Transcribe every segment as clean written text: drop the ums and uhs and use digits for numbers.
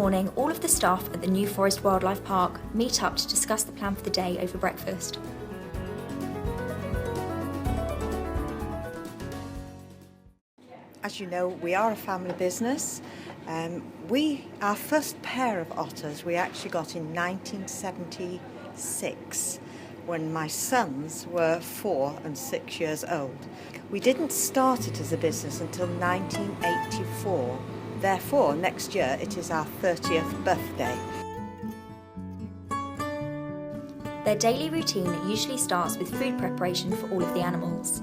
morning, all of the staff at the New Forest Wildlife Park meet up to discuss the plan for the day over breakfast. As you know, we are a family business. Our first pair of otters we actually got in 1976 when my sons were 4 and 6 years old. We didn't start it as a business until 1984. Therefore, next year it is our 30th birthday. Their daily routine usually starts with food preparation for all of the animals.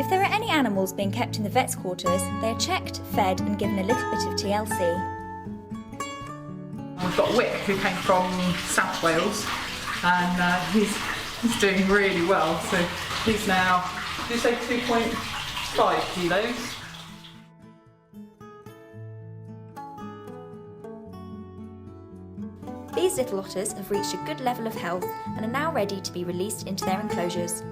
If there are any animals being kept in the vet's quarters, they are checked, fed and given a little bit of TLC. We've got Wick, who came from South Wales, and he's doing really well. So he's now, did you say 2.5 kilos? These little otters have reached a good level of health and are now ready to be released into their enclosures.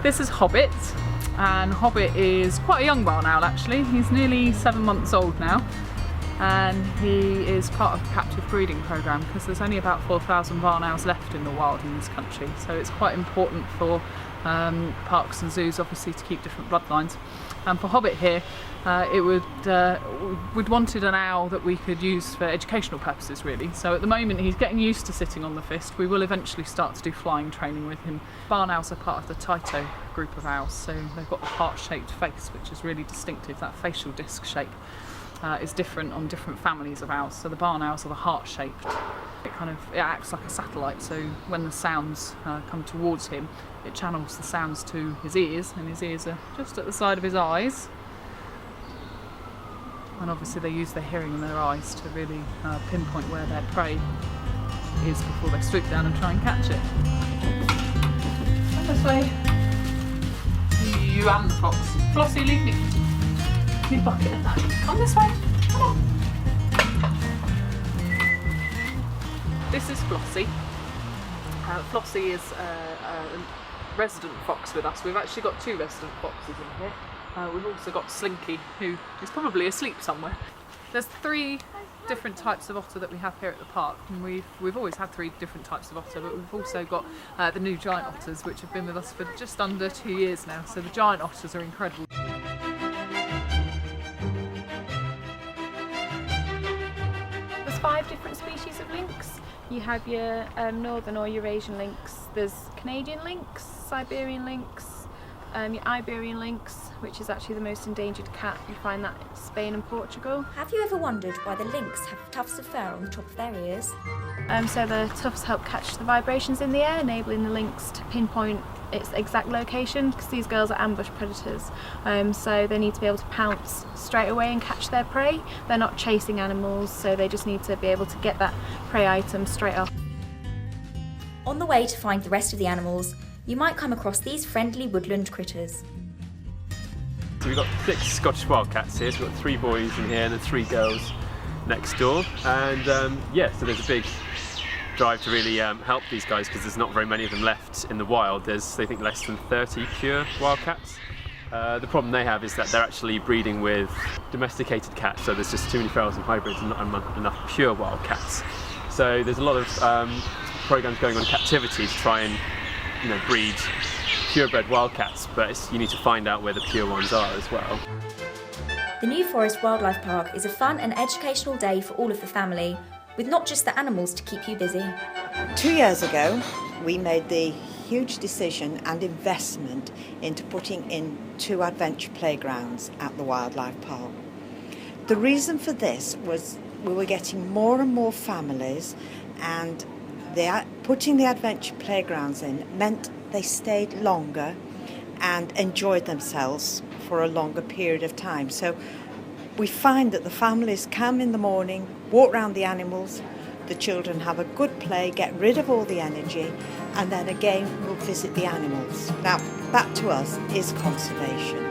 This is Hobbit, and Hobbit is quite a young barn owl actually. He's nearly 7 months old now, and he is part of the captive breeding programme because there's only about 4,000 barn owls left in the wild in this country, so it's quite important for parks and zoos obviously to keep different bloodlines. And for Hobbit here, we'd wanted an owl that we could use for educational purposes really. So at the moment he's getting used to sitting on the fist. We will eventually start to do flying training with him. Barn owls are part of the Tyto group of owls, so they've got a heart-shaped face which is really distinctive. That facial disc shape is different on different families of owls. So the barn owls are the heart-shaped. It acts like a satellite, so when the sounds come towards him, it channels the sounds to his ears, and his ears are just at the side of his eyes. And obviously they use their hearing and their eyes to really pinpoint where their prey is before they swoop down and try and catch it. Come this way. You and the fox. Flossie, leave me. You bucket of that. Come this way. Come on. This is Flossie. Flossie is a resident fox with us. We've actually got 2 resident foxes in here. We've also got Slinky, who is probably asleep somewhere. There's 3 different types of otter that we have here at the park, and we've always had 3 different types of otter, but we've also got the new giant otters, which have been with us for just under 2 years now. So the giant otters are incredible. There's 5 different species of lynx. You have your northern or Eurasian lynx, there's Canadian lynx, Siberian lynx, your Iberian lynx, which is actually the most endangered cat. You find that in Spain and Portugal. Have you ever wondered why the lynx have tufts of fur on the top of their ears? So the tufts help catch the vibrations in the air, enabling the lynx to pinpoint its exact location, because these girls are ambush predators. So they need to be able to pounce straight away and catch their prey. They're not chasing animals, so they just need to be able to get that prey item straight off. On the way to find the rest of the animals, you might come across these friendly woodland critters. So we've got 6 Scottish wildcats here, so we've got 3 boys in here and then 3 girls next door. And so there's a big drive to really help these guys because there's not very many of them left in the wild. There's, they think, less than 30 pure wildcats. The problem they have is that they're actually breeding with domesticated cats, so there's just too many ferals and hybrids and not enough pure wildcats. So there's a lot of programs going on in captivity to try and breed purebred wildcats, but you need to find out where the pure ones are as well. The New Forest Wildlife Park is a fun and educational day for all of the family, with not just the animals to keep you busy. 2 years ago, we made the huge decision and investment into putting in 2 adventure playgrounds at the wildlife park. The reason for this was we were getting more and more families, and putting the adventure playgrounds in meant they stayed longer and enjoyed themselves for a longer period of time. So we find that the families come in the morning, walk around the animals, the children have a good play, get rid of all the energy, and then again we'll visit the animals. Now, that to us is conservation.